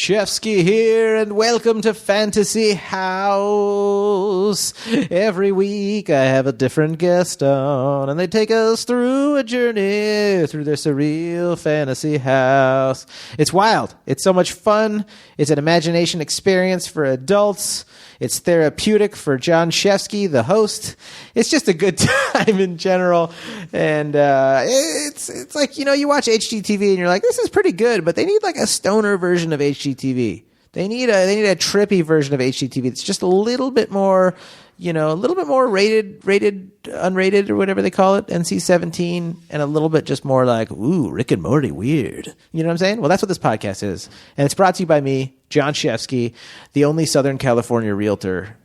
Shefsky here, and welcome to Fantasy House. Every week I have a different guest on, and they take us through a journey through their surreal fantasy house. It's wild. It's so much fun. It's an imagination experience for adults. It's therapeutic for Jon Shefsky, the host. It's just a good time in general. And it's like, you know, you watch HGTV and you're like, this is pretty good, but they need like a stoner version of HGTV. They need a trippy version of HGTV. It's just a little bit more, you know, a little bit more rated, unrated, or whatever they call it, NC-17, and a little bit just more like, ooh, Rick and Morty weird. You know what I'm saying? Well, that's what this podcast is. And it's brought to you by me, Jon Shefsky, the only Southern California realtor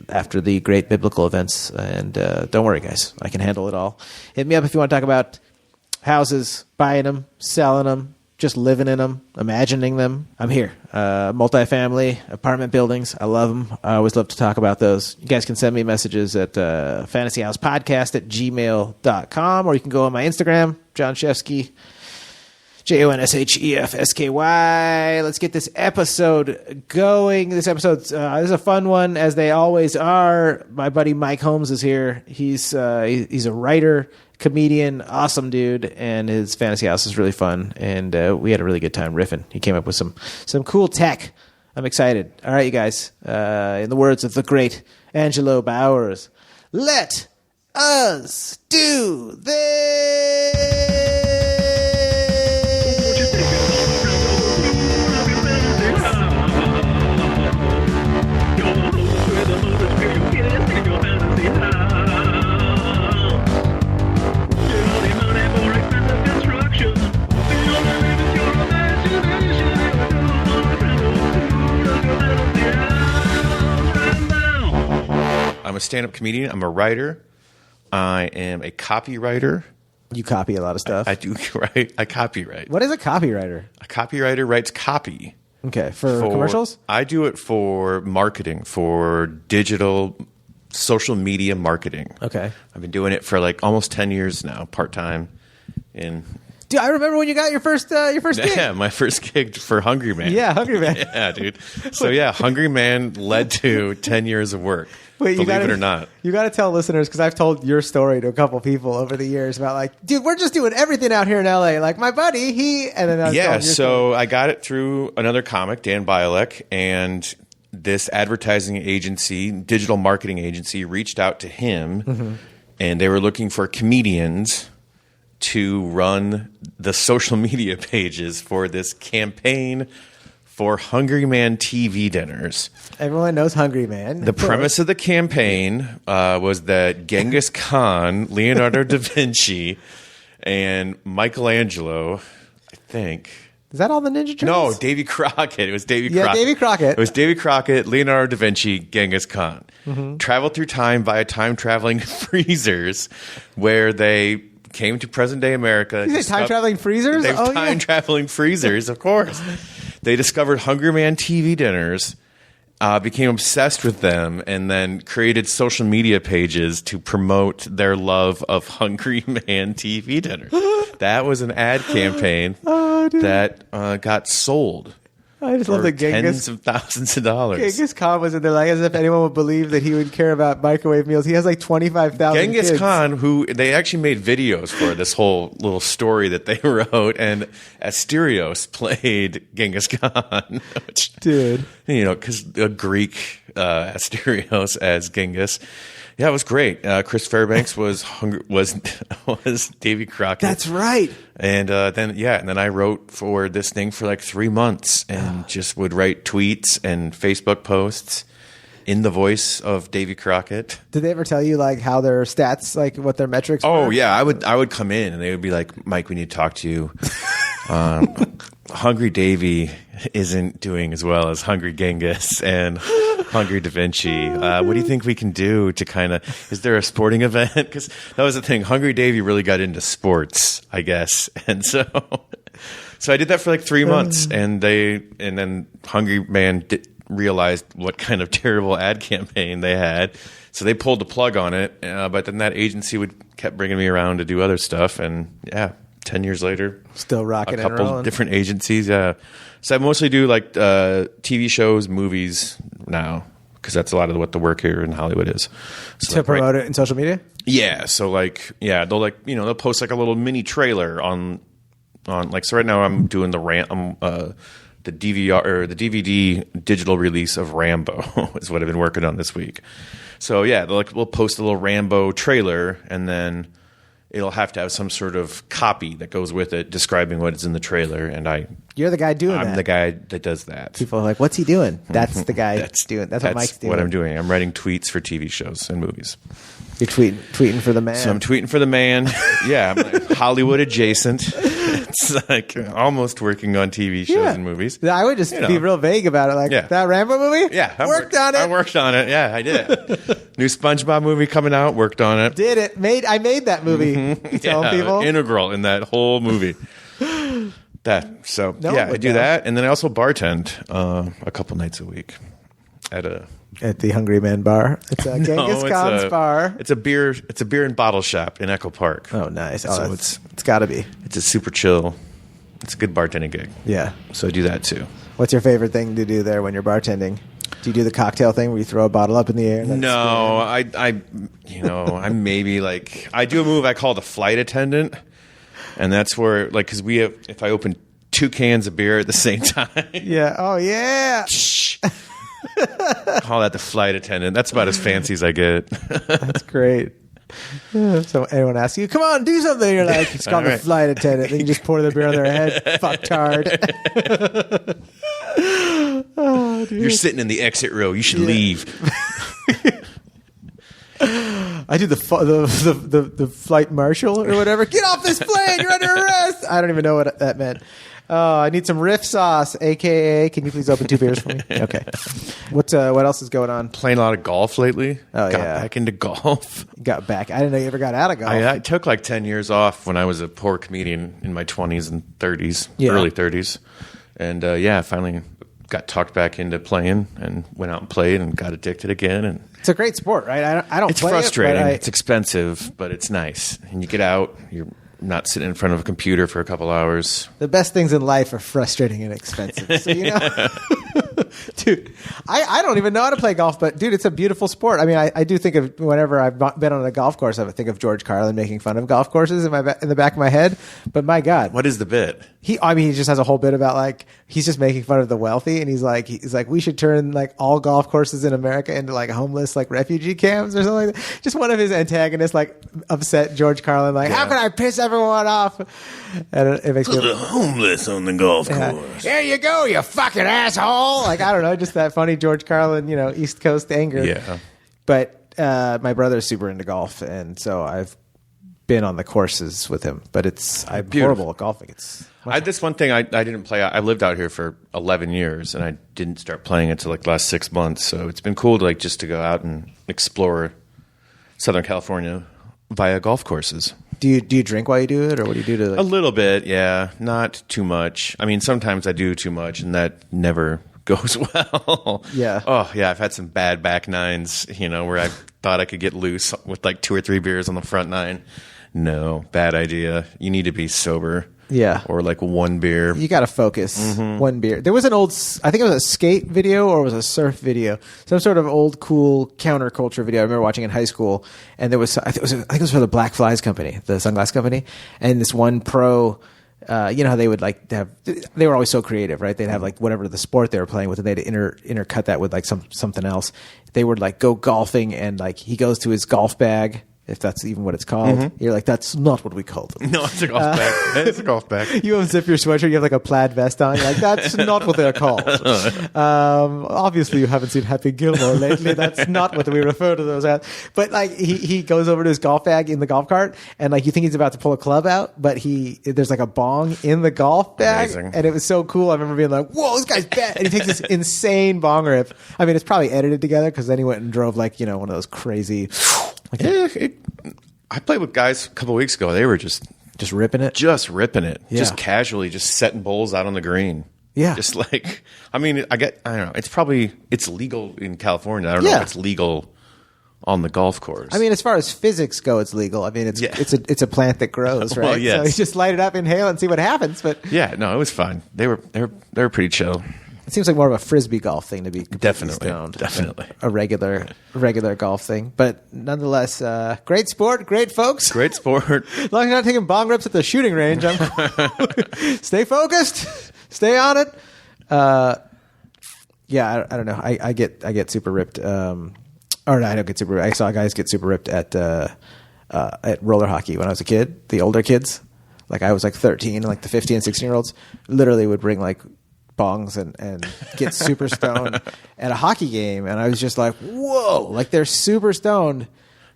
after the great biblical events. And don't worry, guys. I can handle it all. Hit me up if you want to talk about houses, buying them, selling them, just living in them, imagining them. I'm here. Multifamily, apartment buildings. I love them. I always love to talk about those. You guys can send me messages at fantasyhousepodcast@gmail.com, or you can go on my Instagram, Jon Shefsky, JONSHEFSKY. Let's get this episode going. This is a fun one, as they always are. My buddy Mike Holmes is here. He's a writer, comedian, awesome dude, and his fantasy house is really fun. And we had a really good time riffing. He came up with some cool tech. I'm excited. All right, you guys. In the words of the great Angelo Bowers, let us do this. I'm a stand-up comedian. I'm a writer. I am a copywriter. You copy a lot of stuff. I do write. I copyright. What is a copywriter? A copywriter writes copy. Okay, for commercials? I do it for marketing, for digital, social media marketing. Okay. I've been doing it for like almost 10 years now, part-time. Dude, I remember when you got your first gig. Yeah, my first gig for Hungry Man. Yeah, Hungry Man. Yeah, dude. So yeah, Hungry Man led to 10 years of work. Wait, believe it or not. You got to tell listeners, because I've told your story to a couple people over the years about like, dude, we're just doing everything out here in LA. Like my buddy, I got it through another comic, Dan Bialek, and this advertising agency, digital marketing agency, reached out to him, and they were looking for comedians to run the social media pages for this campaign for Hungry Man TV dinners. Everyone knows Hungry Man. The premise of the campaign was that Genghis Khan, Leonardo da Vinci, and Michelangelo, I think. Is that all the Ninja Turtles? No, Davy Crockett. It was Davy Crockett. Yeah, Davy Crockett. It was Davy Crockett, Leonardo da Vinci, Genghis Khan. Traveled through time via time-traveling freezers where they came to present-day America. You say time-traveling freezers? They have time-traveling freezers, of course. They discovered Hungry Man TV dinners, became obsessed with them, and then created social media pages to promote their love of Hungry Man TV dinners. That was an ad campaign that got sold. I just love the tens of thousands of dollars. Genghis Khan was in there, like, as if anyone would believe that he would care about microwave meals. He has like 25,000 Genghis kids. Khan, who they actually made videos for this whole little story that they wrote, and Asterios played Genghis Khan. Which, dude, you know, because a Greek Asterios as Genghis. Yeah, it was great. Chris Fairbanks was Davy Crockett. That's right. And then I wrote for this thing for like 3 months and just would write tweets and Facebook posts in the voice of Davy Crockett. Did they ever tell you like how their stats, like what their metrics were? Oh yeah, I would come in and they would be like, Mike, we need to talk to you. Hungry Davy isn't doing as well as Hungry Genghis and Hungry Da Vinci. What do you think we can do to kind of, is there a sporting event? Because that was the thing. Hungry Davy really got into sports, I guess. And so I did that for like 3 months, and then Hungry Man realized what kind of terrible ad campaign they had. So they pulled the plug on it. But then that agency kept bringing me around to do other stuff. And yeah, 10 years later, still rocking a couple different agencies. Yeah. So I mostly do like TV shows, movies now, because that's a lot of what the work here in Hollywood is. So To promote it in social media? Yeah. So like, they'll post like a little mini trailer on like, so right now I'm doing the DVR or the DVD digital release of Rambo is what I've been working on this week. So yeah, we'll post a little Rambo trailer, and then it'll have to have some sort of copy that goes with it describing what is in the trailer. And You're the guy doing that. I'm the guy that does that. People are like, what's he doing? That's the guy that's doing. That's what Mike's doing. What I'm doing. I'm writing tweets for TV shows and movies. You're tweeting for the man. So I'm tweeting for the man. Yeah, I'm like Hollywood adjacent. It's like almost working on TV shows and movies. I would just be real vague about it. Like, that Rambo movie? Yeah. I worked on it. Yeah, I did. New SpongeBob movie coming out. Worked on it. Did it. I made that movie. You telling people? Integral in that whole movie. I do that. And then I also bartend a couple nights a week at the Hungry Man Bar. It's a Genghis Khan's bar. It's a beer and bottle shop in Echo Park. Oh, nice. So it's got to be. It's a super chill. It's a good bartending gig. Yeah. So I do that too. What's your favorite thing to do there when you're bartending? Do you do the cocktail thing where you throw a bottle up in the air? No, I'm maybe like, I do a move I call the flight attendant, and that's where like, because if I open 2 cans of beer at the same time. Yeah. Oh yeah. Call that the flight attendant. That's about as fancy as I get. That's great. So anyone asks you, come on, do something. You're like, it's called the flight attendant. Then you just pour the beer on their head. Fucktard. Oh, you're sitting in the exit row. You should leave. I do the flight marshal or whatever. Get off this plane. You're under arrest. I don't even know what that meant. Oh, I need some riff sauce, a.k.a. Can you please open 2 beers for me? Okay. What else is going on? Playing a lot of golf lately. Oh, got back into golf. Got back. I didn't know you ever got out of golf. I took like 10 years off when I was a poor comedian in my 20s and 30s, early 30s. And I finally got talked back into playing and went out and played and got addicted again. And it's a great sport, right? I don't It's play frustrating. It, it's expensive, but it's nice. And you get out, you're not sitting in front of a computer for a couple hours. The best things in life are frustrating and expensive. So, dude, I don't even know how to play golf, but dude, it's a beautiful sport. I mean, I do think of whenever I've been on a golf course, I think of George Carlin making fun of golf courses in the back of my head. But my God, what is the bit? He just has a whole bit about like he's just making fun of the wealthy, and he's like we should turn like all golf courses in America into like homeless like refugee camps or something like that. Just one of his antagonists like upset George Carlin like how can I piss everyone off? And it makes me homeless on the golf course. There you go, you fucking asshole. Like I don't know, just that funny George Carlin, East Coast anger. Yeah. But my brother's super into golf, and so I've been on the courses with him. But I'm horrible at golfing. This one thing I didn't play. I lived out here for 11 years, and I didn't start playing until like the last 6 months. So it's been cool to just to go out and explore Southern California via golf courses. Do you drink while you do it, or what do you do to? A little bit, yeah, not too much. I mean, sometimes I do too much, and that never goes well. Yeah. Oh, yeah. I've had some bad back nines, where I thought I could get loose with like 2 or 3 beers on the front nine. No, bad idea. You need to be sober. Yeah. Or like 1 beer. You got to focus. Mm-hmm. 1 beer. There was an I think it was a skate video or it was a surf video. Some sort of old cool counterculture video I remember watching in high school. And there was, I think it was for the Black Flies company, the sunglass company. And this one pro, how they would they were always so creative, right? They'd have like whatever the sport they were playing with, and they'd intercut that with like something else. They would like go golfing, and like he goes to his golf bag, if that's even what it's called. Mm-hmm. You're like, that's not what we call them. No, it's a golf bag. It's a golf bag. You unzip your sweatshirt, you have like a plaid vest on. You're like, that's not what they're called. Obviously, you haven't seen Happy Gilmore lately. That's not what we refer to those as. But like, he goes over to his golf bag in the golf cart, and like, you think he's about to pull a club out, but there's like a bong in the golf bag. Amazing. And it was so cool. I remember being like, whoa, this guy's bad. And he takes this insane bong rip. I mean, it's probably edited together because then he went and drove like, one of those crazy... I played with guys a couple of weeks ago. They were just ripping it, yeah. Just casually, just setting bowls out on the green. Yeah, just like I don't know. It's legal in California. I don't know if it's legal on the golf course. I mean, as far as physics go, it's legal. I mean, it's a plant that grows, right? Well, yes. So you just light it up, inhale, and see what happens. But yeah, no, it was fun. They were pretty chill. it seems like more of a frisbee golf thing to be Definitely, stoned definitely than a regular golf thing. But nonetheless, great sport, great folks. great sport. As long as you're not taking bong rips at the shooting range, stay focused, stay on it. Yeah, I don't know. I get super ripped. Or no, I don't get super ripped. I saw guys get super ripped at roller hockey when I was a kid. The older kids, like I was like 13, and like the 15 and 16-year-olds literally would bring like bongs and get super stoned at a hockey game. And I was just like, whoa, like they're super stoned.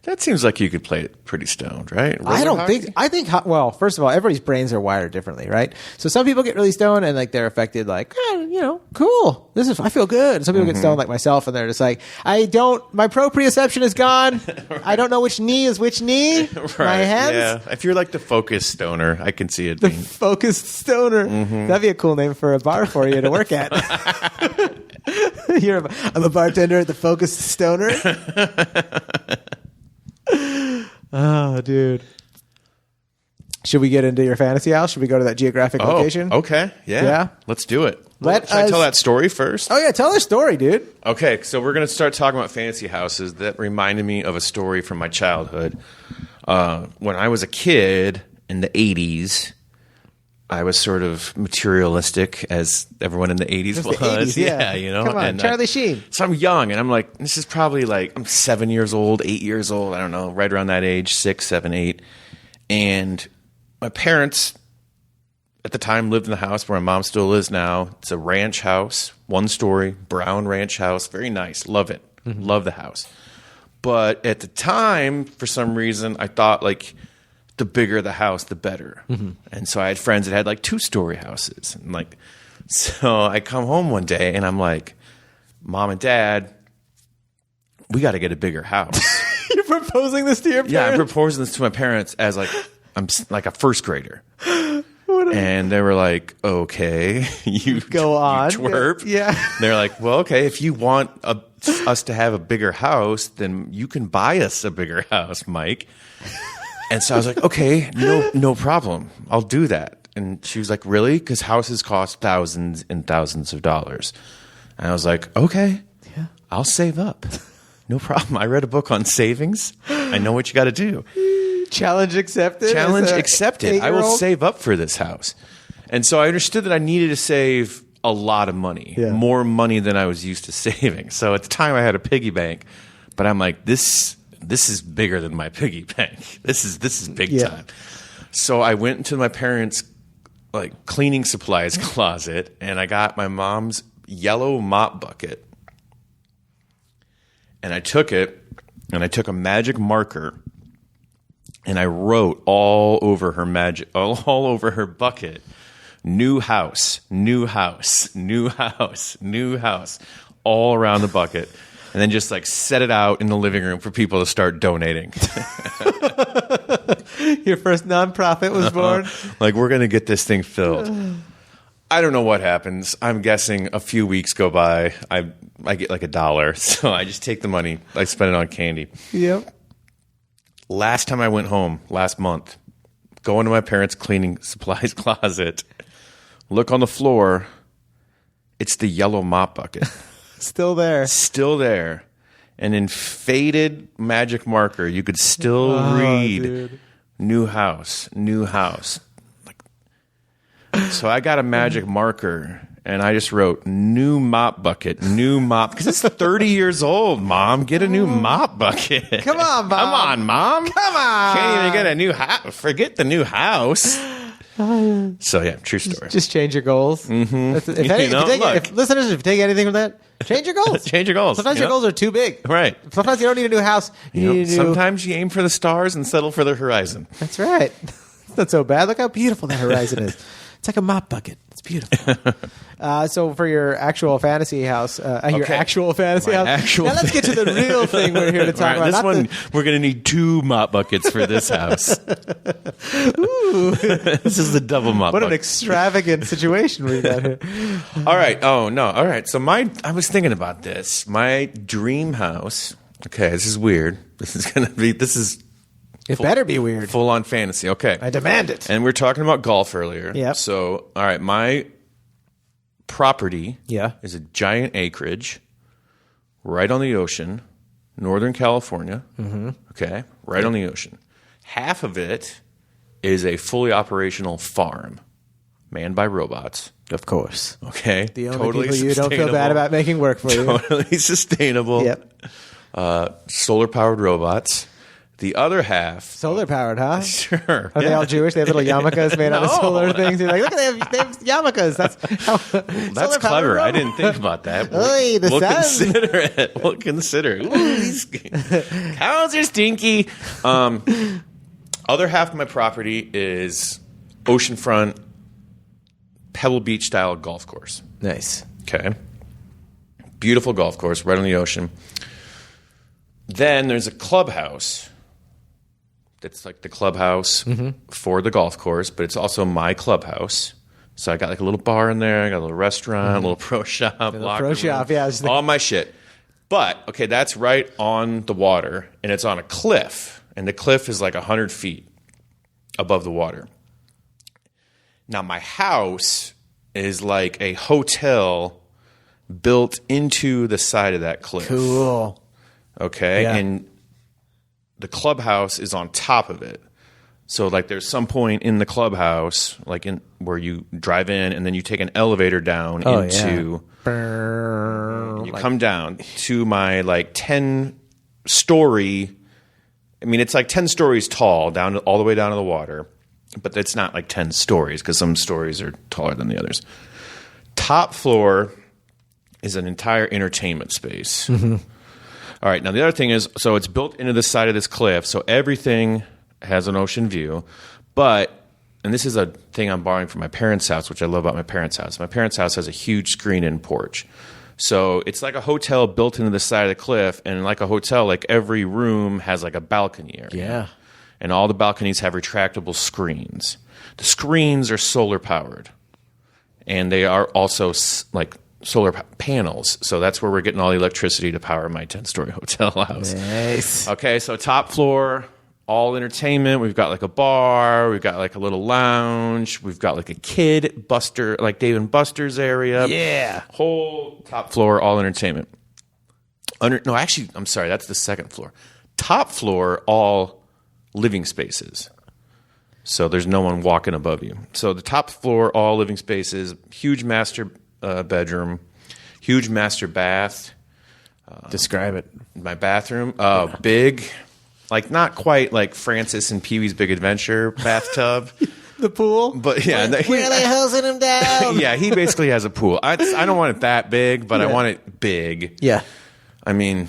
That seems like you could play it pretty stoned, right? I don't think. Well, first of all, everybody's brains are wired differently, right? So some people get really stoned and like they're affected, like, cool. I feel good. Some people get stoned like myself, and they're just like, my proprioception is gone. Right. I don't know which knee is which knee. Right. My hands. Yeah. If you're like the focused stoner, I can see it. The focused stoner. That'd be a cool name for a bar for you to work at. I'm a bartender at the Focused Stoner. Oh, dude. Should we get into your fantasy house? Should we go to that geographic location? Okay. Yeah. Let's do it. Should I tell that story first? Oh, yeah. Tell the story, dude. Okay. So we're going to start talking about fantasy houses. That reminded me of a story from my childhood. When I was a kid in the 80s, I was sort of materialistic, as everyone in the 80s was. 80s, yeah. Come on, and, Charlie Sheen. So I'm young, and I'm like, this is probably like, I'm 7 years old, 8 years old, I don't know, right around that age, 6, 7, 8. And my parents at the time lived in the house where my mom still lives now. It's a ranch house, 1-story, brown ranch house, very nice. Love it. Love the house. But at the time, for some reason, I thought like, the bigger the house, the better. And so I had friends that had like 2-story houses. And like, so I come home one day and I'm like, Mom and Dad, we got to get a bigger house. You're proposing this to your parents? Yeah, I'm proposing this to my parents as like, I'm like a first grader. And they were like, okay, you go on. You twerp. Yeah. They're like, well, okay, if you want us to have a bigger house, then you can buy us a bigger house, Mike. And so I was like, okay, no problem. I'll do that. And she was like, really? Because houses cost thousands and thousands of dollars. And I was like, okay, yeah, I'll save up. No problem. I read a book on savings. I know what you got to do. Challenge accepted. Challenge accepted. I will save up for this house. And so I understood that I needed to save a lot of money, more money than I was used to saving. So at the time I had a piggy bank, but I'm like, this is bigger than my piggy bank. This is big time. So I went into my parents' like cleaning supplies closet, and I got my mom's yellow mop bucket, and I took it, and I took a magic marker, and I wrote all over her bucket, new house, new house, new house, new house, all around the bucket. And then just like set it out in the living room for people to start donating. Your first nonprofit was born. Like, we're going to get this thing filled. I don't know what happens. I'm guessing a few weeks go by. I get like $1. So I just take the money. I spend it on candy. Yep. Last time I went home, last month, go into my parents' cleaning supplies closet, look on the floor. It's the yellow mop bucket. Still there. Still there. And in faded magic marker, you could still read, dude, new house, new house. So I got a magic marker, and I just wrote, new mop bucket, new mop. Because it's 30 years old, Mom. Get a new mop bucket. Come on, Mom. Come on, Mom. Come on. Can't even get a new house. Forget the new house. So, yeah, true story. Just change your goals. Mm-hmm. If listeners, if you take anything from that, change your goals. Change your goals. Sometimes your goals are too big. Right. Sometimes you don't need a new house. Sometimes you aim for the stars and settle for the horizon. That's right. It's not so bad. Look how beautiful that horizon is. It's like a mop bucket. It's beautiful. So for your actual fantasy house, now let's get to the real thing we're here to talk about. This one, we're going to need 2 mop buckets for this house. Ooh. This is the double mop bucket. What an extravagant situation we got here. All right. Oh, no. All right. So I was thinking about this. My dream house Okay, this is weird. It better be weird. Full on fantasy. Okay. I demand it. And we were talking about golf earlier. Yep. So, all right, my property is a giant acreage right on the ocean, Northern California. Mm-hmm. Okay, right on the ocean. Half of it is a fully operational farm manned by robots. Of course. Okay. The only people you don't feel bad about making work for you. Totally sustainable. Yep. Solar-powered robots. The other half... Solar-powered, huh? Sure. Are they all Jewish? They have little yarmulkes made out of solar things? You're like, look, they have yarmulkes. That's clever. I didn't think about that. Oy, we'll consider it. We'll consider it. Ooh, these cows are stinky. Other half of my property is oceanfront, Pebble Beach style golf course. Nice. Okay. Beautiful golf course right on the ocean. Then there's a clubhouse. That's like the clubhouse for the golf course, but it's also my clubhouse. So I got like a little bar in there. I got a little restaurant, a little pro shop, pro shop, yeah. All my shit. But, okay, that's right on the water, and it's on a cliff. And the cliff is like 100 feet above the water. Now, my house is like a hotel built into the side of that cliff. Cool. Okay? Yeah. And the clubhouse is on top of it. So, like, there's some point in the clubhouse, like, in where you drive in, and then you take an elevator down into... Yeah. You come down to my, like, 10-story... I mean, it's like 10 stories tall, all the way down to the water. But it's not like 10 stories, because some stories are taller than the others. Top floor is an entire entertainment space. Mm-hmm. All right, now the other thing is, so it's built into the side of this cliff, so everything has an ocean view. But, and this is a thing I'm borrowing from my parents' house, which I love about my parents' house. My parents' house has a huge screen-in porch. So it's like a hotel built into the side of the cliff, and like a hotel, like every room has like a balcony area. Yeah. And all the balconies have retractable screens. The screens are solar-powered. And they are also like solar panels. So that's where we're getting all the electricity to power my 10-story hotel house. Nice. Okay, so top floor, all entertainment. We've got like a bar. We've got like a little lounge. We've got like a kid Buster, like Dave and Buster's area. Yeah. Whole top floor, all entertainment. No, actually, I'm sorry. That's the second floor. Top floor, all living spaces. So there's no one walking above you. So the top floor, all living spaces, huge master bedroom, huge master bath. Describe it. My bathroom, big, like not quite like Francis and Pee-wee's Big Adventure bathtub. The pool? But yeah. Where are they hosing him down? Yeah, he basically has a pool. I don't want it that big, but I want it big. Yeah. I mean,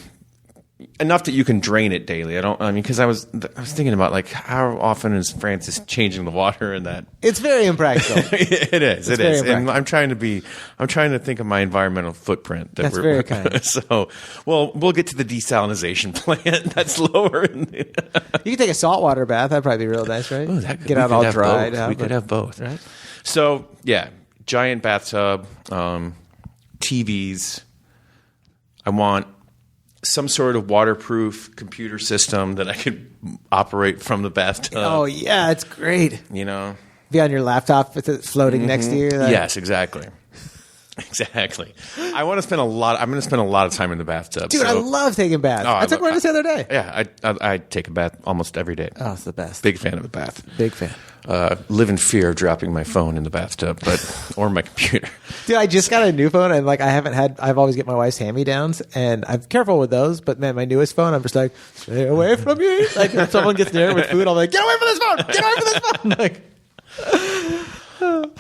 enough that you can drain it daily. Because I was thinking about like how often is Francis changing the water in that? It's very impractical. It is. And I'm trying to think of my environmental footprint. That's very kind. So, well, we'll get to the desalinization plant. That's lower. You can take a saltwater bath. That'd probably be real nice, right? Get out all dried. We could have both. Right? So, yeah, giant bathtub, TVs. I want some sort of waterproof computer system that I could operate from the bathtub. Oh, yeah, it's great. You know? Be on your laptop with it floating next to you. Yes, exactly. Exactly. I'm going to spend a lot of time in the bathtub. Dude, I love taking baths. I took one the other day. Yeah, I take a bath almost every day. Oh, it's the best. Big fan of a bath. Big fan. Live in fear of dropping my phone in the bathtub, or my computer. Dude, I just got a new phone, and like I've always get my wife's hand-me-downs, and I'm careful with those. But man, my newest phone, I'm just like, stay away from me. Like if someone gets near with food, I'm like, get away from this phone. Get away from this phone. Like,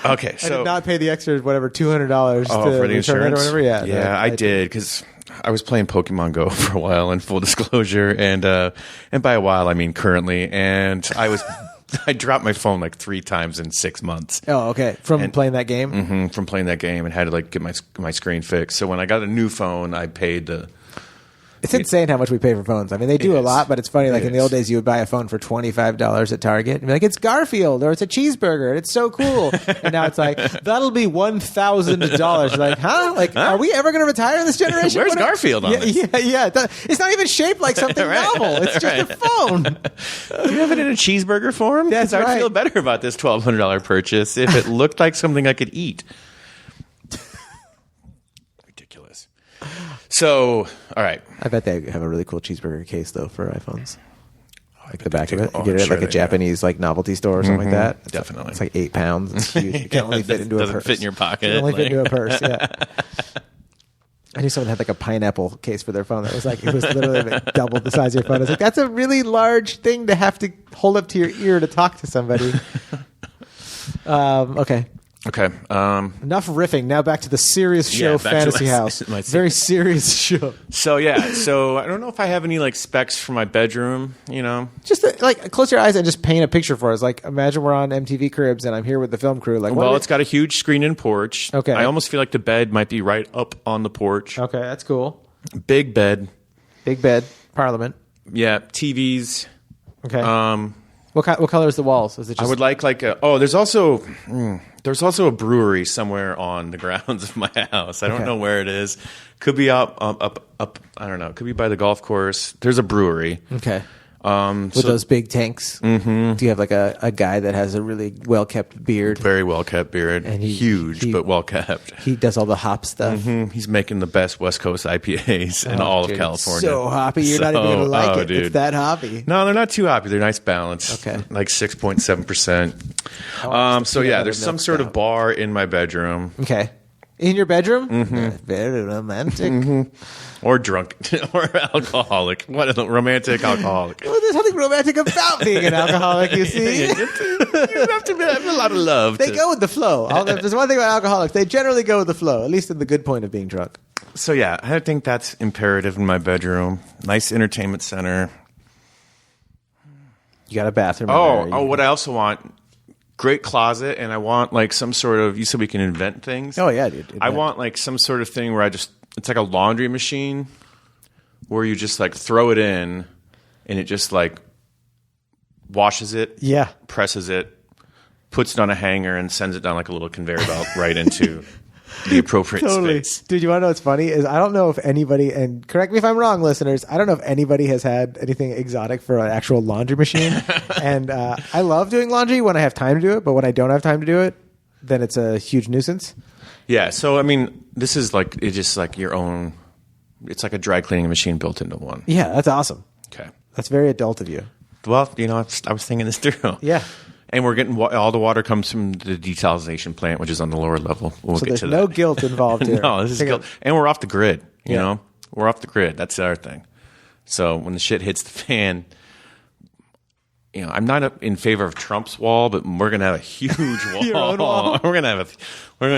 okay, so I did not pay the extra whatever $200 for the insurance or whatever. Yeah, I did because I was playing Pokemon Go for a while. In full disclosure, and by a while I mean currently, and I dropped my phone like 3 times in 6 months. Oh, okay. From playing that game? Mm-hmm, from playing that game, and had to like get my screen fixed. So when I got a new phone, I paid the It's insane how much we pay for phones. I mean, they do a lot, but it's funny. Like in the old days, you would buy a phone for $25 at Target and be like, it's Garfield or it's a cheeseburger. And it's so cool. And now it's like, that'll be $1,000. Like, huh? Like, are we ever going to retire in this generation? Where's Garfield on this? Yeah. It's not even shaped like something novel. It's just a phone. Do you have it in a cheeseburger form? That's right. I'd feel better about this $1,200 purchase if it looked like something I could eat. Ridiculous. So, all right. I bet they have a really cool cheeseburger case though for iPhones. Like the back of it, you Oh, get it at sure like a Japanese like novelty store or something like that. It's Definitely. it's like 8 pounds. It's huge. You can only fit into a Doesn't purse. fit in your pocket. It can only fit like- into a purse. Yeah. I knew someone had like a pineapple case for their phone. That was like it was literally like double the size of your phone. I was like, that's a really large thing to have to hold up to your ear to talk to somebody. Okay. Okay. Enough riffing. Now back to the serious show, back to Fantasy my- House. my Very serious show. So I don't know if I have any like specs for my bedroom, you know. Just like close your eyes and just paint a picture for us. Like imagine we're on MTV Cribs and I'm here with the film crew. Like, Well, it's got a huge screen-in porch. Okay. I almost feel like the bed might be right up on the porch. okay, that's cool. Big bed. Big bed, Parliament. Yeah, TVs. Okay. What color is the walls? Is it just I would like a. Oh, there's also a brewery somewhere on the grounds of my house. I don't Okay. know where it is. Could be up. I don't know. Could be by the golf course. There's a brewery. okay? With those big tanks. Mm-hmm. Do you have like a guy that has a really well kept beard? Very well kept beard. And huge, but well kept. He does all the hop stuff. He's making the best West Coast IPAs in all Dude, of California. So hoppy, you're not even gonna like it. Dude. It's that hoppy. No, they're not too hoppy. They're nice balance. Okay. Like 6.7%. So yeah, there's some sort of bar in my bedroom. Okay. In your bedroom? Very romantic. Or drunk. Or alcoholic. What a romantic alcoholic. Well, there's something romantic about being an alcoholic, you see. You have to have a lot of love. They go with the flow. There's one thing about alcoholics. They generally go with the flow, at least in the good point of being drunk. So yeah, I think that's imperative in my bedroom. Nice entertainment center. You got a bathroom. in there. What I also want, great closet, and I want like some sort of, you said we can invent things. Oh, yeah, dude. I want like some sort of thing where it's like a laundry machine where you just like throw it in and it just like washes it, Yeah. presses it, puts it on a hanger and sends it down like a little conveyor belt right into the appropriate space. Dude, you want to know what's funny? Is I don't know if anybody, and correct me if I'm wrong, listeners, I don't know if anybody has had anything exotic for an actual laundry machine. And I love doing laundry when I have time to do it, but when I don't have time to do it, then it's a huge nuisance. Yeah, so I mean, this is like, it's just like your own, it's like a dry cleaning machine built into one. Yeah, that's awesome. Okay. That's very adult of you. Well, you know, I was thinking this through. Yeah. And we're getting all the water comes from the desalination plant, which is on the lower level. We'll So get there's to no that. guilt involved here. No, this is guilt. And we're off the grid. You Yeah. know, we're off the grid. That's our thing. So when the shit hits the fan, you know, I'm not in favor of Trump's wall, but we're gonna have a huge wall. Your own wall? We're gonna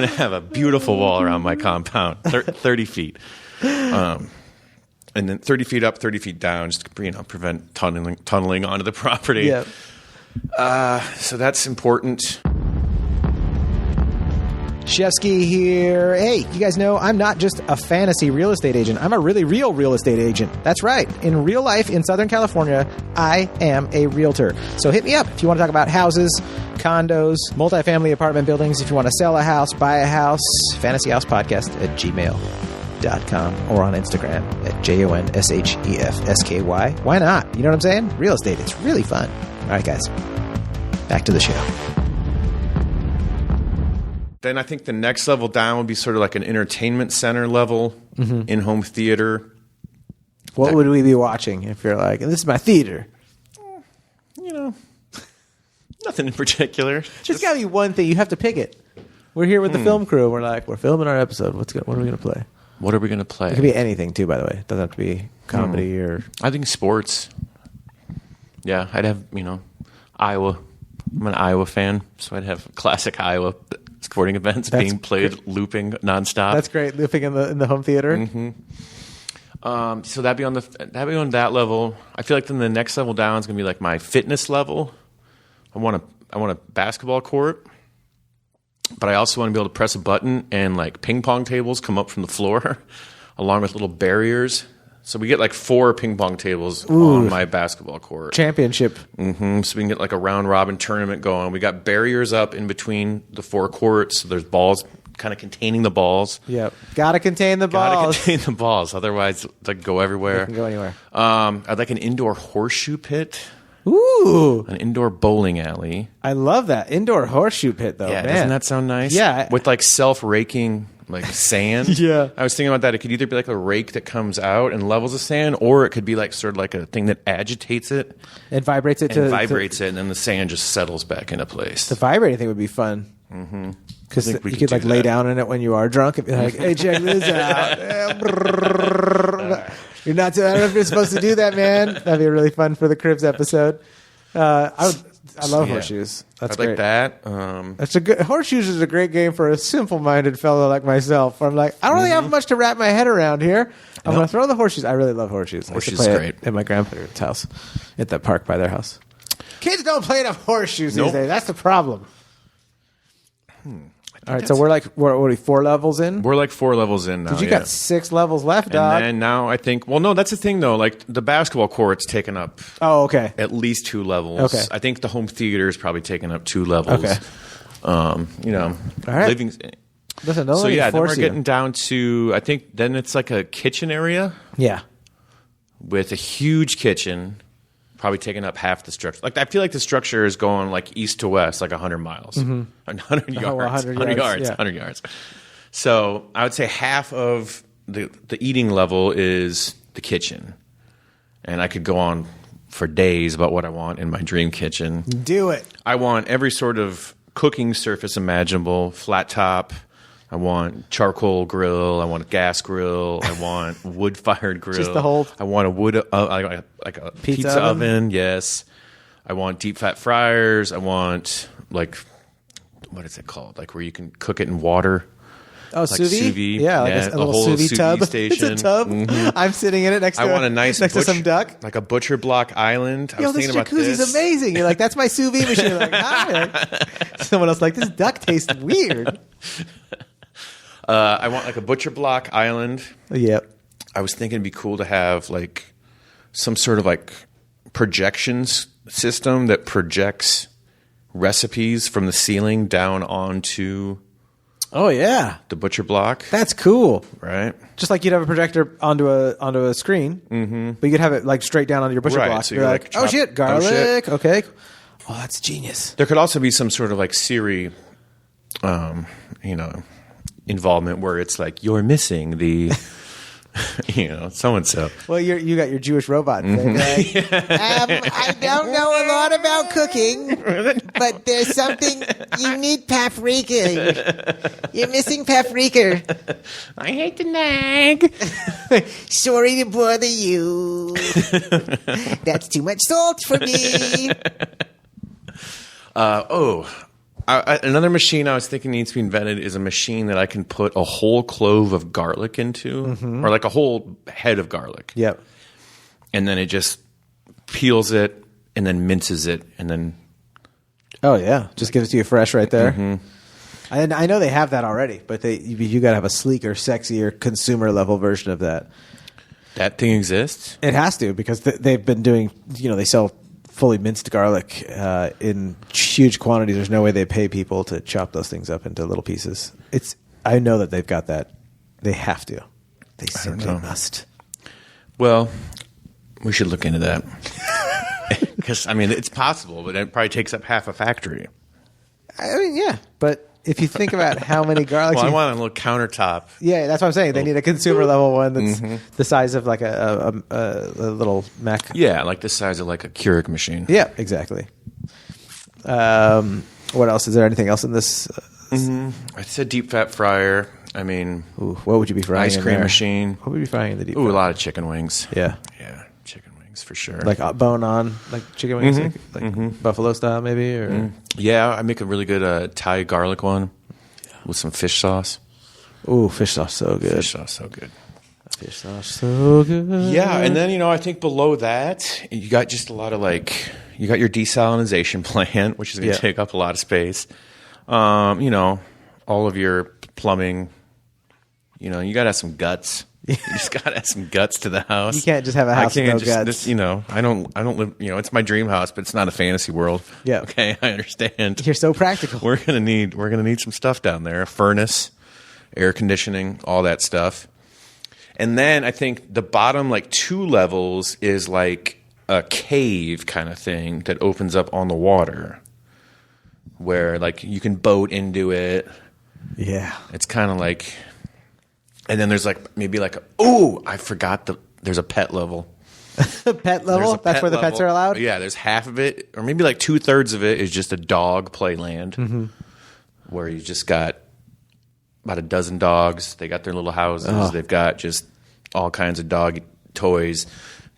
have a beautiful wall around my compound, 30 feet. And then 30 feet up, 30 feet down, just to prevent tunneling onto the property. Yeah. So that's important. Shefsky here. Hey, you guys know I'm not just a fantasy real estate agent. I'm a really real real estate agent. That's right. In real life in Southern California, I am a realtor. So hit me up if you want to talk about houses, condos, multifamily apartment buildings. If you want to sell a house, buy a house, fantasyhousepodcast@gmail.com or on Instagram at JONSHEFSKY. Why not? You know what I'm saying? Real estate. It's really fun. All right, guys. Back to the show. Then I think the next level down would be sort of like an entertainment center level, in-home theater. What would we be watching if you're like, this is my theater? You know, nothing in particular. Just got to be one thing. You have to pick it. We're here with the film crew. We're like, we're filming our episode. What are we going to play? What are we going to play? It could be anything, too, by the way. It doesn't have to be comedy or... I think sports. Yeah, I'd have, Iowa. I'm an Iowa fan, so I'd have classic Iowa sporting events being played, looping nonstop. That's great, looping in the home theater. So that'd be on that level. I feel like then the next level down is gonna be like my fitness level. I want a basketball court, but I also want to be able to press a button and like ping pong tables come up from the floor, along with little barriers So we get like 4 ping pong tables on my basketball court. Championship. So we can get like a round robin tournament going. We got barriers up in between the 4 courts. So there's balls kind of containing the balls. Yep. Gotta contain the balls. Gotta contain the balls. Otherwise, they go everywhere. They can go anywhere. I'd like an indoor horseshoe pit. Ooh. An indoor bowling alley. I love that. Indoor horseshoe pit, though. Yeah, Man. doesn't that sound nice? Yeah. With like self-raking like sand. Yeah. I was thinking about that. It could either be like a rake that comes out and levels the sand, or it could be like sort of like a thing that agitates it. It vibrates it and then the sand just settles back into place. The vibrating thing would be fun. Because you could like lay down in it when you are drunk and be like, hey, check this out. You're not, I don't know if you're supposed to do that, man. That'd be really fun for the Cribs episode. I love horseshoes. That's great. Like that. That's a good. Horseshoes is a great game for a simple-minded fellow like myself. I'm like, I don't really have much to wrap my head around here. I'm going to throw the horseshoes. I really love horseshoes. Horseshoes is great. At my grandparents' house, at that park by their house. Kids don't play enough horseshoes these days. That's the problem. All right, so we're like, what are we, 4 levels in? We're like 4 levels in now. Because you got 6 levels left, dog. And then now I think, well, no, that's the thing though. Like the basketball court's taken up. Oh, okay. At least 2 levels. Okay. I think the home theater is probably taken up 2 levels. Okay. All right. living. Listen, So yeah, then we're getting down to, I think then it's like a kitchen area. Yeah. With a huge kitchen. Probably taking up half the structure. Like I feel like the structure is going like east to west, like 100 miles, 100 yards, 100 yards, 100 yards. So I would say half of the eating level is the kitchen, and I could go on for days about what I want in my dream kitchen. Do it. I want every sort of cooking surface imaginable, flat top. I want charcoal grill. I want a gas grill. I want wood-fired grill. Just the whole. I want a wood, like a pizza oven. Yes. I want deep fat fryers. I want like, what is it called? Like where you can cook it in water. Oh, like sous vide? Yeah, like a little sous vide tub. Station. It's a tub. I'm sitting in it next to. I want a nice next to some duck. Like a butcher block island. I was this thinking about jacuzzi's this. amazing. You're like, that's my sous vide machine. You're like, hi. Someone else like, this duck tastes weird. I want like a butcher block island. Yep. I was thinking it'd be cool to have like some sort of like projections system that projects recipes from the ceiling down onto Oh yeah, the butcher block. That's cool. Right. Just like you'd have a projector onto a screen, but you could have it like straight down onto your butcher block. So you're like, oh shit, garlic. Oh, shit. Okay. Oh, that's genius. There could also be some sort of like Siri, involvement where it's like you're missing the, so and so. Well, you got your Jewish robot thing. Like, I don't know a lot about cooking, but there's something you need paprika. You're missing paprika. I hate to nag. Sorry to bother you. That's too much salt for me. Another machine I was thinking needs to be invented is a machine that I can put a whole clove of garlic into, or like a whole head of garlic. Yep. And then it just peels it and then minces it and then. Oh yeah, just gives it to you fresh right there. Mm-hmm. And I know they have that already, but you got to have a sleeker, sexier, consumer level version of that. That thing exists? It has to, because they've been doing. They sell fully minced garlic in huge quantities. There's no way they pay people to chop those things up into little pieces. I know that they've got that. They have to. They simply must. Well, we should look into that. Because, it's possible, but it probably takes up half a factory. Yeah. But if you think about how many garlics... Well, I want a little countertop. Yeah, that's what I'm saying. They need a consumer level one that's the size of like a little Mac. Yeah, like the size of like a Keurig machine. Yeah, exactly. What else? Is there anything else in this? I said deep fat fryer. What would you be frying? Ice cream machine. What would you be frying in the deep? A lot of chicken wings. Yeah, chicken wings for sure. Like bone on, like chicken wings, like buffalo style, maybe. Or yeah, I make a really good Thai garlic one with some fish sauce. Ooh, fish sauce so good. Fish sauce so good. Fish sauce so good. Yeah, and then I think below that you got just a lot of you got your desalinization plant, which is going to take up a lot of space. All of your plumbing. You got to have some guts. You just gotta have some guts to the house. You can't just have a house with no guts. I don't live. It's my dream house, but it's not a fantasy world. Yeah. Okay, I understand. You're so practical. We're gonna need some stuff down there: a furnace, air conditioning, all that stuff. And then I think the bottom 2 levels is like a cave kind of thing that opens up on the water, where you can boat into it. Yeah. It's kind of like. And then there's maybe I forgot there's a pet level. Pet level? That's where the pets are allowed? Yeah, there's half of it, or maybe 2/3 of it is just a dog playland, where you just got about a dozen dogs. They got their little houses. Oh. They've got just all kinds of dog toys,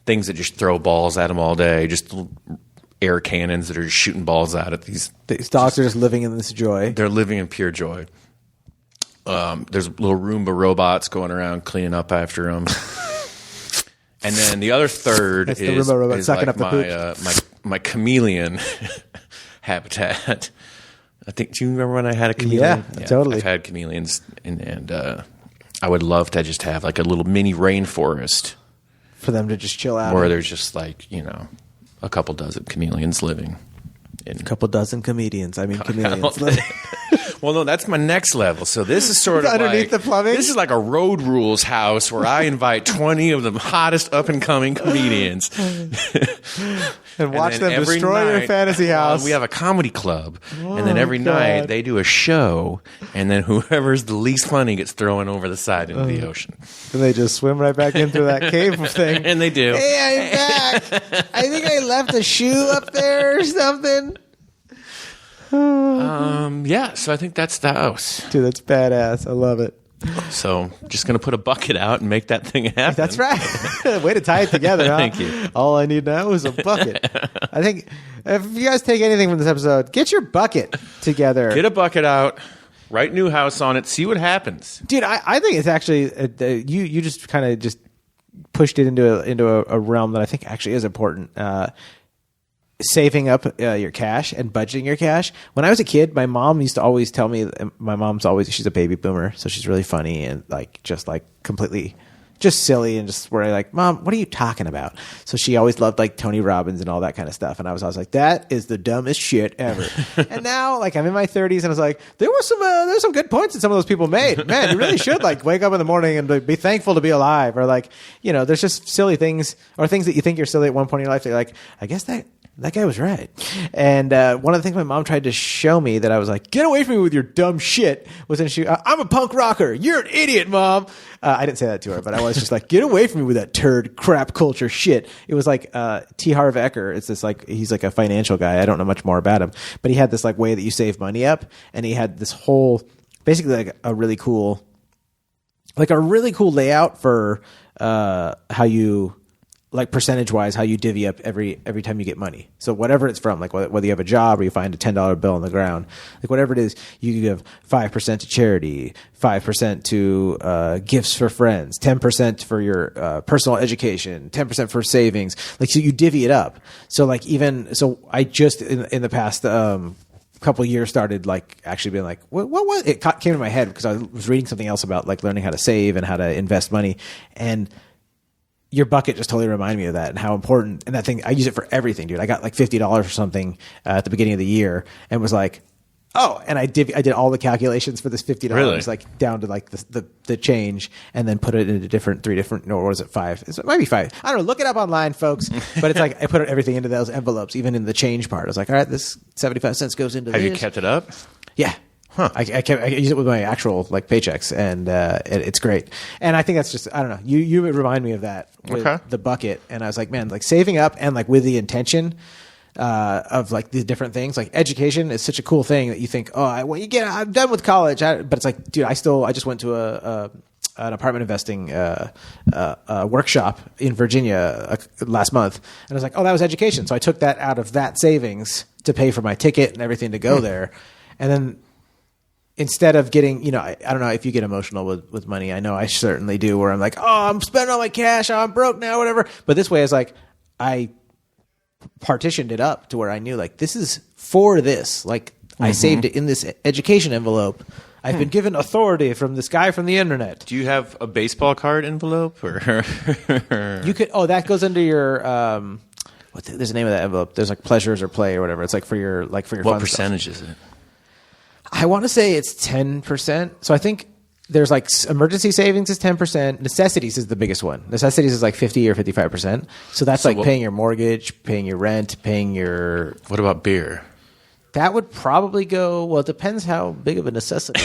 things that just throw balls at them all day, just little air cannons that are just shooting balls out at these. These dogs are just living in this joy. They're living in pure joy. There's little Roomba robots going around cleaning up after them. And then the other third is, the Roomba robot sucking up the my chameleon habitat. I think. Do you remember when I had a chameleon? Yeah, totally. I've had chameleons, and I would love to just have a little mini rainforest for them to just chill out. Where there's just a couple dozen chameleons living. A couple dozen comedians. I mean, chameleons living. Well, no, that's my next level. So this is sort of underneath the plumbing. This is like a Road Rules house where I invite 20 of the hottest up and coming comedians and watch them destroy your fantasy house. We have a comedy club, and then every night they do a show, and then whoever's the least funny gets thrown over the side into the ocean. And they just swim right back into that cave thing. And they do. Hey, I'm back. I think I left a shoe up there or something. Yeah, so I think that's the house. Dude, that's badass. I love it. So just going to put a bucket out and make that thing happen. That's right. Way to tie it together, huh? Thank you. All I need now is a bucket. I think if you guys take anything from this episode, get your bucket together. Get a bucket out. Write new house on it. See what happens. Dude, I think it's actually you just kind of just pushed it into a realm that I think actually is important. Saving up your cash and budgeting your cash. When I was a kid, my mom used to always tell me. She's a baby boomer, so she's really funny and completely just silly and just where Mom, what are you talking about? So she always loved Tony Robbins and all that kind of stuff. And I was always like, that is the dumbest shit ever. And now I'm in my 30s and I was like, there was some good points that some of those people made. Man, you really should wake up in the morning and be thankful to be alive. Or there's just silly things or things that you think you're silly at one point in your life. They're I guess that guy was right. And one of the things my mom tried to show me that I was like, get away from me with your dumb shit, was when I'm a punk rocker. You're an idiot, Mom. I didn't say that to her, but I was just get away from me with that turd crap culture shit. It was T. Harv Eker. It's this he's a financial guy. I don't know much more about him, but he had this way that you save money up. And he had this whole, basically a really cool layout for how you, percentage wise, how you divvy up every time you get money. So whatever it's from, whether you have a job or you find a $10 bill on the ground, whatever it is, you give 5% to charity, 5% to gifts for friends, 10% for your personal education, 10% for savings. So you divvy it up. So I just in the past couple of years started actually being what was it? Came to my head because I was reading something else about learning how to save and how to invest money, and your bucket just totally reminded me of that and how important. And that thing, I use it for everything, dude. I got $50 or something at the beginning of the year and was and I did all the calculations for this $50, really? Down to the change, and then put it into three different, or was it 5? It might be 5. I don't know. Look it up online, folks. But it's I put everything into those envelopes, even in the change part. I was all right, this 75 cents goes into Have this. you kept it up? Yeah. Huh. I use it with my actual paychecks, and it's great. And I think that's just, I don't know. You remind me of that with the bucket, and I was man, saving up and with the intention of these different things. Education is such a cool thing that you think, I'm done with college, but it's dude, I just went to an apartment investing workshop in Virginia last month, and I was that was education. So I took that out of that savings to pay for my ticket and everything to go there, and then. Instead of getting, I don't know if you get emotional with money. I know I certainly do, where I'm I'm spending all my cash. I'm broke now, whatever. But this way is I partitioned it up to where I knew this is for this. I saved it in this education envelope. I've been given authority from this guy from the internet. Do you have a baseball card envelope? Or You could. Oh, that goes under your. There's the name of that envelope. There's like pleasures or play or whatever. It's like for your what fun percentage stuff. is it? I want to say it's 10%. So I think there's like emergency savings is 10%. Necessities is the biggest one. Necessities is like 50 or 55%. So that's like paying your mortgage, paying your rent, paying your. What about beer? That would probably go. Well, it depends how big of a necessity.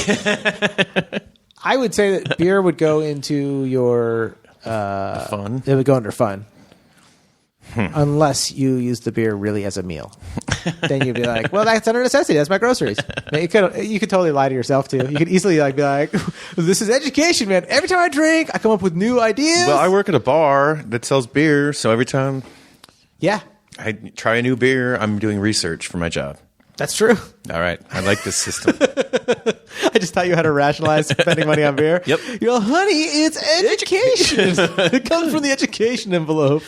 I would say that beer would go into your fun. It would go under fun. Unless you use the beer really as a meal. Then you'd be like, well, that's under necessity. That's my groceries. You could totally lie to yourself, too. You could easily like be like, this is education, man. Every time I drink, I come up with new ideas. Well, I work at a bar that sells beer, so every time I try a new beer, I'm doing research for my job. That's true. All right. I like this system. I just taught you how to rationalize spending money on beer. Yep. You're like, honey, it's education. It comes from the education envelope.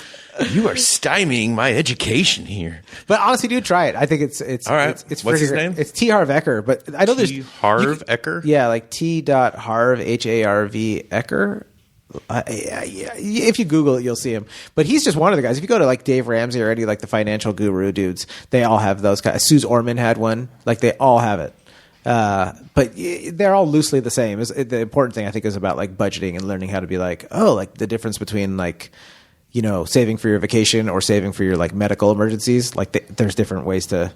You are stymieing my education here. But honestly, do try it. I think it's all right. It's what's his name? It's T. Harv Eker, but I know there's Harv Eker. Yeah, like T. Harv Harv Eker. If you Google it, you'll see him. But he's just one of the guys. If you go to like Dave Ramsey or any like the financial guru dudes, they all have those guys. Suze Orman had one. Like they all have it. But they're all loosely the same. The important thing I think is about like budgeting and learning how to be like, like the difference between like, saving for your vacation or saving for your like medical emergencies. Like there's different ways to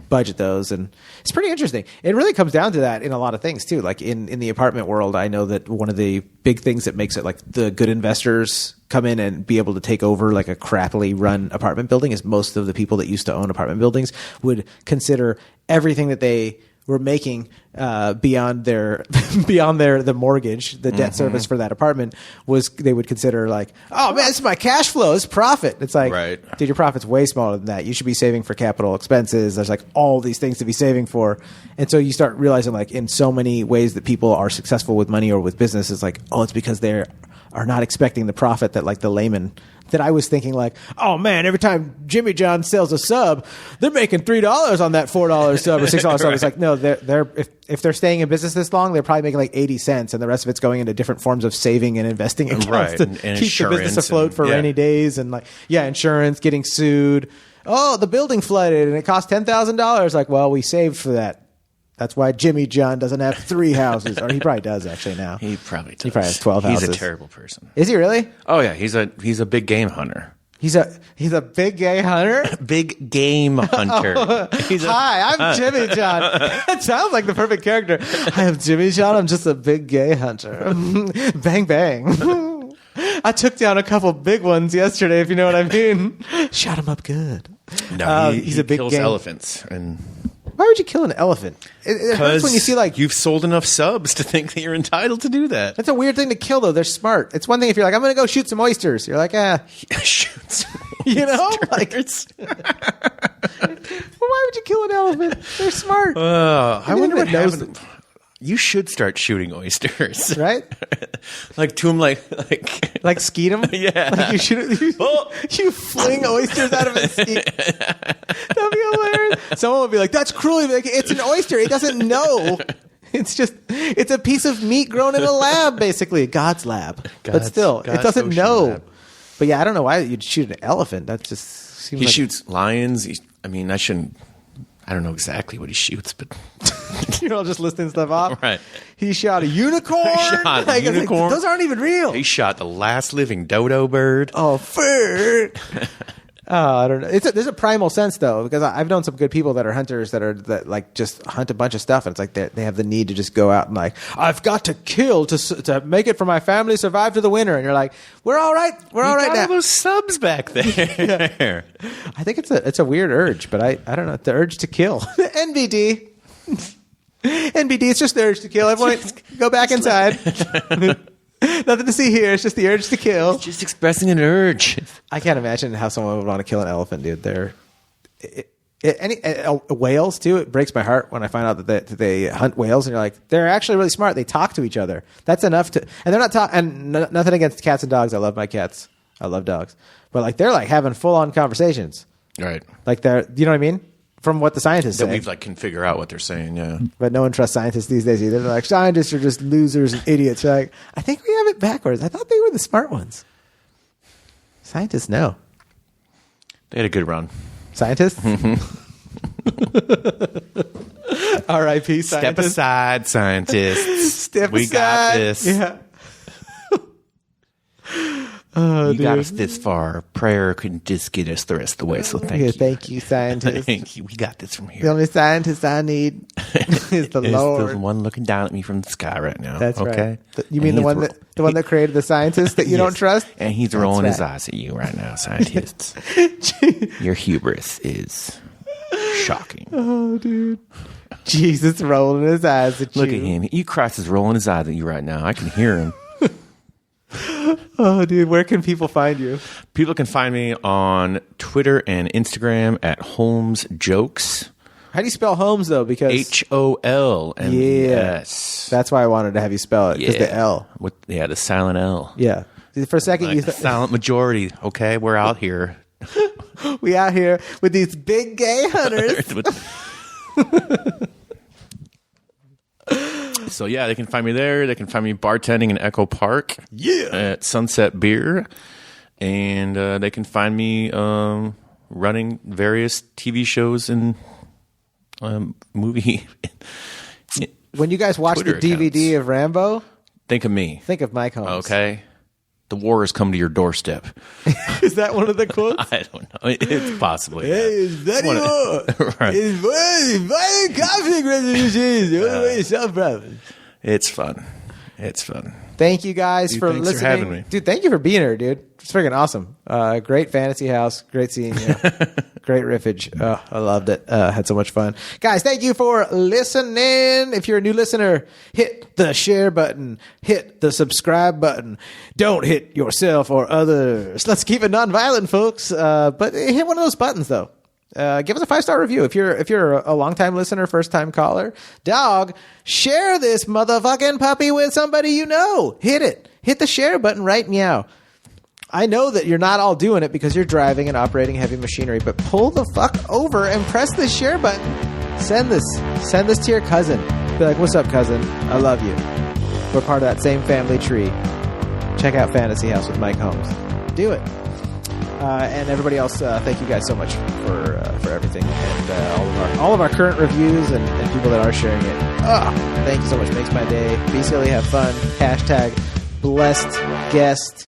budget those. And it's pretty interesting. It really comes down to that in a lot of things too. Like in the apartment world, I know that one of the big things that makes it like the good investors come in and be able to take over like a crappily run apartment building is most of the people that used to own apartment buildings would consider everything that they were making beyond the mortgage, the debt service for that apartment they would consider like, oh man, this is my cash flow, this is profit. It's like, right. Dude, your profit's way smaller than that. You should be saving for capital expenses. There's like all these things to be saving for. And so you start realizing like in so many ways that people are successful with money or with business, it's like, it's because they are not expecting the profit that like the layman that I was thinking like, oh man, every time Jimmy John sells a sub, they're making $3 on that $4 sub or $6 sub. Right. It's like, no, they're if they're staying in business this long, they're probably making like 80 cents, and the rest of it's going into different forms of saving and investing accounts right. to and keep the business afloat for rainy days and like, insurance, getting sued. Oh, the building flooded and it cost $10,000. Like, well, we saved for that. That's why Jimmy John doesn't have 3 houses. Or he probably does actually now. He probably does. He probably has 12 houses. He's a terrible person. Is he really? Oh yeah, he's a big game hunter. He's a big gay hunter? Big game hunter. Hi, I'm Jimmy John. That sounds like the perfect character. Hi, I'm Jimmy John. I'm just a big gay hunter. Bang, bang. I took down a couple big ones yesterday, if you know what I mean. Shot him up good. No, he's a big kills elephants. And why would you kill an elephant? It hurts when you see like you've sold enough subs to think that you're entitled to do that. That's a weird thing to kill, though. They're smart. It's one thing if you're like, I'm going to go shoot some oysters. You're like, shoot some oysters. You know, like, well, why would you kill an elephant? They're smart. I wonder what knows. You should start shooting oysters, right? Like to them, like skeet them. Yeah, like you shoot. You fling oysters out of a skeet. That'd be hilarious. Someone would be like, "That's cruel." Like, it's an oyster. It doesn't know. It's a piece of meat grown in a lab, basically God's lab. But still, it doesn't know. Lab. But yeah, I don't know why you'd shoot an elephant. That just seems. He shoots lions. I don't know exactly what he shoots, but you're all just listing stuff off. Right. He shot a unicorn. Unicorn. Those aren't even real. He shot the last living dodo bird. Oh, bird. I don't know. There's a primal sense though, because I've known some good people that are hunters that like just hunt a bunch of stuff, and it's like they have the need to just go out and like, I've got to kill to make it for my family, survive to the winter. And you're like, we're all right. We're all right now. All those subs back there. Yeah. I think it's a weird urge, but I don't know, the urge to kill. NBD. NBD. It's just the urge to kill. Everyone, go back inside. Nothing to see here. It's just the urge to kill. Just expressing an urge. I can't imagine how someone would want to kill an elephant, dude. Whales too. It breaks my heart when I find out that they hunt whales, and you're like, they're actually really smart. They talk to each other. That's enough to, and they're not talking. And nothing against cats and dogs. I love my cats. I love dogs, but like they're like having full on conversations. Right. Like you know what I mean? from what the scientists That say. we can figure out what they're saying. Yeah. But no one trusts scientists these days either. They're like, scientists are just losers and idiots. You're like, I think we have it backwards. I thought they were the smart ones. Scientists know. They had a good run. Scientists? R.I.P. scientists. Step aside, scientists. Step we aside. got this. Yeah. You got us this far. Prayer couldn't just get us the rest of the way, so thank you. Thank you, scientists. Thank you. We got this from The here. only scientist I need is the It's Lord. the one looking down at me from the sky right now. That's okay? right. You mean the one that created the scientist that you don't trust? And he's rolling his eyes at you right now, scientists. Your hubris is shocking. Oh, dude. Jesus rolling his eyes at you. Look at him. Christ is rolling his eyes at you right now. I can hear him. Oh, dude. Where can people find you? People can find me on Twitter and Instagram at Holmes Jokes. How do you spell Holmes, though? Because HOLMES. that's why I wanted to have you spell it. Because the L. The silent L. Yeah. For a second, Like the silent majority. Okay, we're out here. we out here with these big gay hunters. So yeah, they can find me there. They can find me bartending in Echo Park. Yeah. At Sunset Beer. And they can find me running various TV shows and movie. When you guys watch Twitter the DVD accounts. of Rambo, Think of me. think of Mike Holmes. Okay. The war has come to your doorstep. Is that one of the quotes? I don't know. It's possibly. Is that One of- Right. It's violent conflict resolution is the only way to solve problems. It's fun. It's fun. Thank you guys Dude, for thanks for listening. having me. Dude, thank you for being here, dude. It's freaking awesome. Great fantasy house. Great seeing you. Great riffage. Oh, I loved it. Had so much fun. Guys, thank you for listening. If you're a new listener, hit the share button. Hit the subscribe button. Don't hit yourself or others. Let's keep it nonviolent, folks. But hit one of those buttons, though. Give us a 5-star review. If you're a long-time listener, first-time caller, dog, share this motherfucking puppy with somebody you know. Hit it. Hit the share button right meow. I know that you're not all doing it because you're driving and operating heavy machinery, but pull the fuck over and press the share button. Send this to your cousin. Be like, what's up, cousin? I love you. We're part of that same family tree. Check out Fantasy House with Mike Holmes. Do it. And everybody else, thank you guys so much for everything, and all of our current reviews and people that are sharing it. Thank you so much. Makes my day. Be silly, have fun. #blessed guest.